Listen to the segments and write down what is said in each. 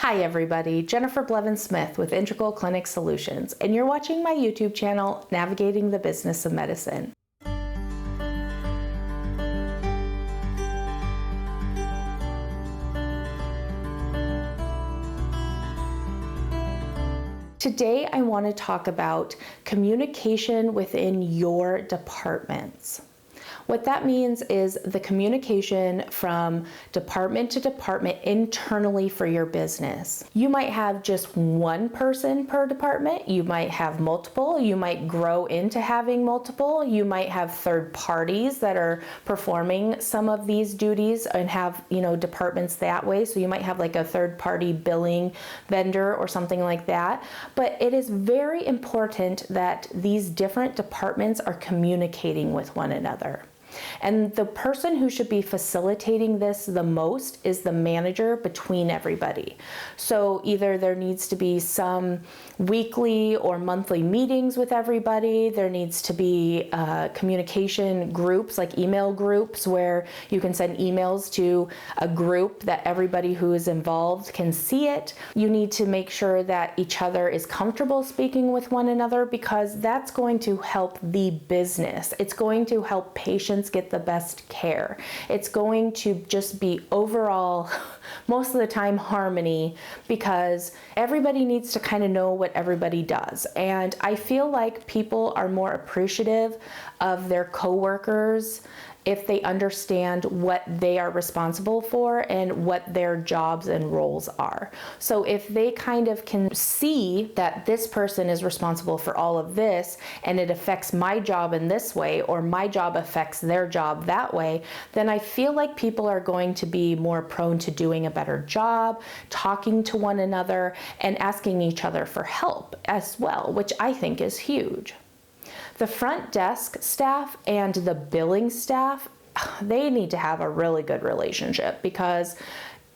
Hi everybody, Jennifer Blevins-Smith with Integral Clinic Solutions, and you're watching my YouTube channel, Navigating the Business of Medicine. Today I want to talk about communication within your departments. What that means is the communication from department to department internally for your business. You might have just one person per department, you might have multiple, you might grow into having multiple, you might have third parties that are performing some of these duties and have, departments that way. So you might have like a third party billing vendor or something like that. But it is very important that these different departments are communicating with one another. And the person who should be facilitating this the most is the manager between everybody. So either there needs to be some weekly or monthly meetings with everybody. There needs to be communication groups, like email groups, where you can send emails to a group that everybody who is involved can see it. You need to make sure that each other is comfortable speaking with one another, because that's going to help the business. It's going to help patients get the best care. It's going to just be overall, most of the time, harmony, because everybody needs to kind of know what everybody does. And I feel like people are more appreciative of their coworkers if they understand what they are responsible for and what their jobs and roles are. So if they kind of can see that this person is responsible for all of this and it affects my job in this way, or my job affects their job that way, then I feel like people are going to be more prone to doing a better job, talking to one another, and asking each other for help as well, which I think is huge. The front desk staff and the billing staff, they need to have a really good relationship, because,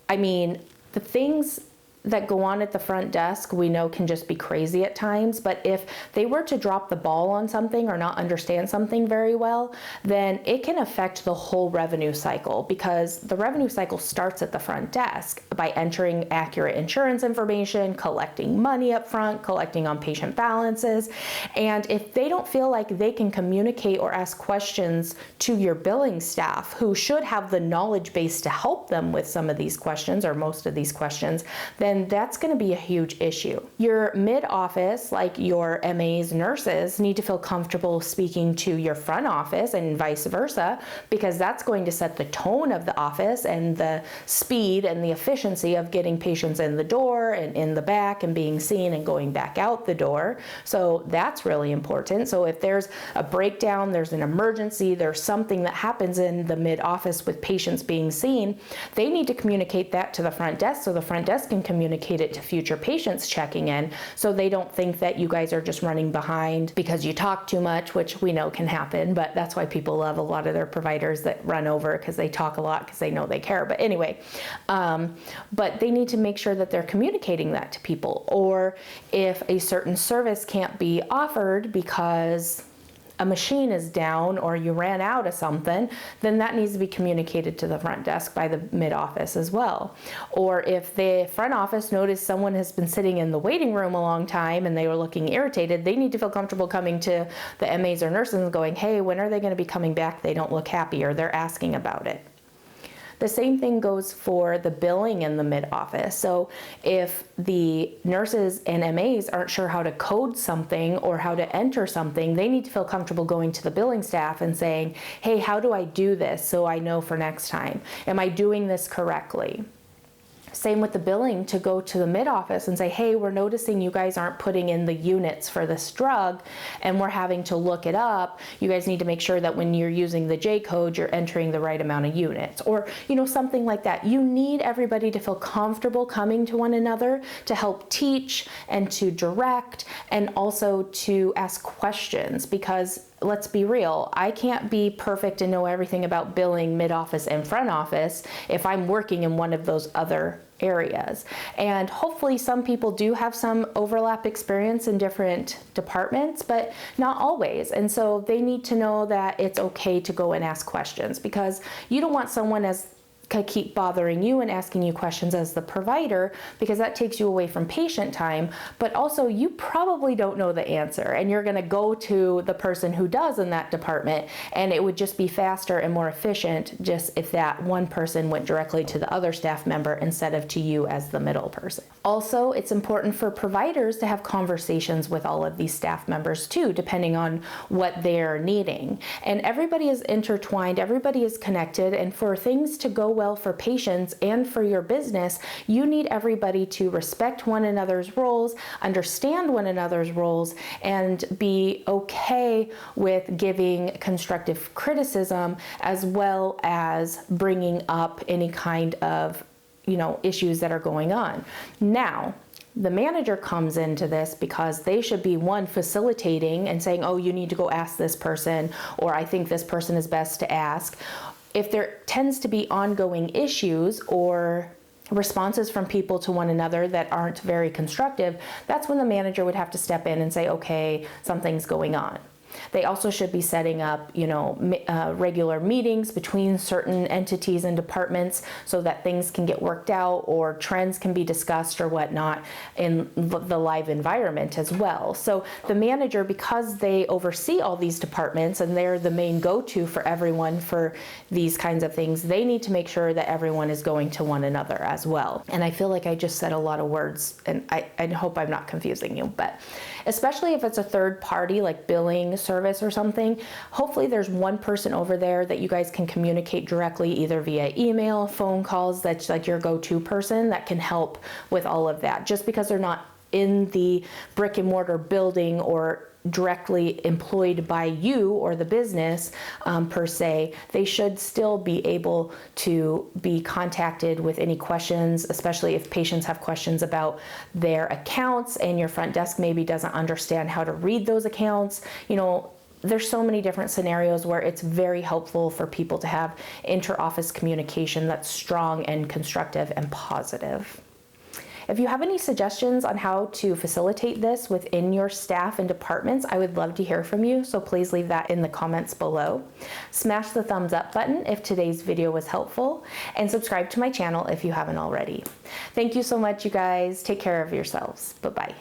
the things that go on at the front desk we know can just be crazy at times, but if they were to drop the ball on something or not understand something very well, then it can affect the whole revenue cycle, because the revenue cycle starts at the front desk by entering accurate insurance information, collecting money up front, collecting on patient balances. And if they don't feel like they can communicate or ask questions to your billing staff, who should have the knowledge base to help them with some of these questions or most of these questions, then that's going to be a huge issue. Your mid-office, like your MAs, nurses, need to feel comfortable speaking to your front office and vice versa, because that's going to set the tone of the office and the speed and the efficiency of getting patients in the door and in the back and being seen and going back out the door. So that's really important. So if there's a breakdown, there's an emergency, there's something that happens in the mid-office with patients being seen, they need to communicate that to the front desk, so the front desk can communicate it to future patients checking in, so they don't think that you guys are just running behind because you talk too much, which we know can happen, but that's why people love a lot of their providers that run over, because they talk a lot because they know they care. But anyway, but they need to make sure that they're communicating that to people. Or if a certain service can't be offered because a machine is down or you ran out of something, then that needs to be communicated to the front desk by the mid-office as well. Or if the front office noticed someone has been sitting in the waiting room a long time and they were looking irritated, they need to feel comfortable coming to the MAs or nurses and going, hey, when are they going to be coming back? They don't look happy, or they're asking about it. The same thing goes for the billing in the mid-office. So if the nurses and MAs aren't sure how to code something or how to enter something, they need to feel comfortable going to the billing staff and saying, hey, how do I do this so I know for next time? Am I doing this correctly? Same with the billing, to go to the mid-office and say, hey, we're noticing you guys aren't putting in the units for this drug and we're having to look it up. You guys need to make sure that when you're using the J code, you're entering the right amount of units, or something like that. You need everybody to feel comfortable coming to one another to help teach and to direct, and also to ask questions, because let's be real, I can't be perfect and know everything about billing, mid-office, and front office if I'm working in one of those other areas. And hopefully some people do have some overlap experience in different departments, but not always. And so they need to know that it's okay to go and ask questions, because you don't want someone as keep bothering you and asking you questions as the provider, because that takes you away from patient time, but also you probably don't know the answer and you're going to go to the person who does in that department, and it would just be faster and more efficient just if that one person went directly to the other staff member instead of to you as the middle person. Also, it's important for providers to have conversations with all of these staff members too, depending on what they're needing. And everybody is intertwined, everybody is connected, and for things to go well for patients and for your business, you need everybody to respect one another's roles, understand one another's roles, and be okay with giving constructive criticism as well as bringing up any kind of, issues that are going on. Now, the manager comes into this because they should be one facilitating and saying, oh, you need to go ask this person, or I think this person is best to ask. If there tends to be ongoing issues or responses from people to one another that aren't very constructive, that's when the manager would have to step in and say, okay, something's going on. They also should be setting up, regular meetings between certain entities and departments so that things can get worked out or trends can be discussed or whatnot in the live environment as well. So the manager, because they oversee all these departments and they're the main go-to for everyone for these kinds of things, they need to make sure that everyone is going to one another as well. And I feel like I just said a lot of words, and I hope I'm not confusing you, but especially if it's a third party like billing service or something, hopefully there's one person over there that you guys can communicate directly, either via email, phone calls, that's like your go-to person that can help with all of that. Just because they're not in the brick and mortar building or directly employed by you or the business per se, they should still be able to be contacted with any questions, especially if patients have questions about their accounts and your front desk maybe doesn't understand how to read those accounts. There's so many different scenarios where it's very helpful for people to have inter-office communication that's strong and constructive and positive. If you have any suggestions on how to facilitate this within your staff and departments, I would love to hear from you, so please leave that in the comments below. Smash the thumbs up button if today's video was helpful, and subscribe to my channel if you haven't already. Thank you so much, you guys. Take care of yourselves. Bye-bye.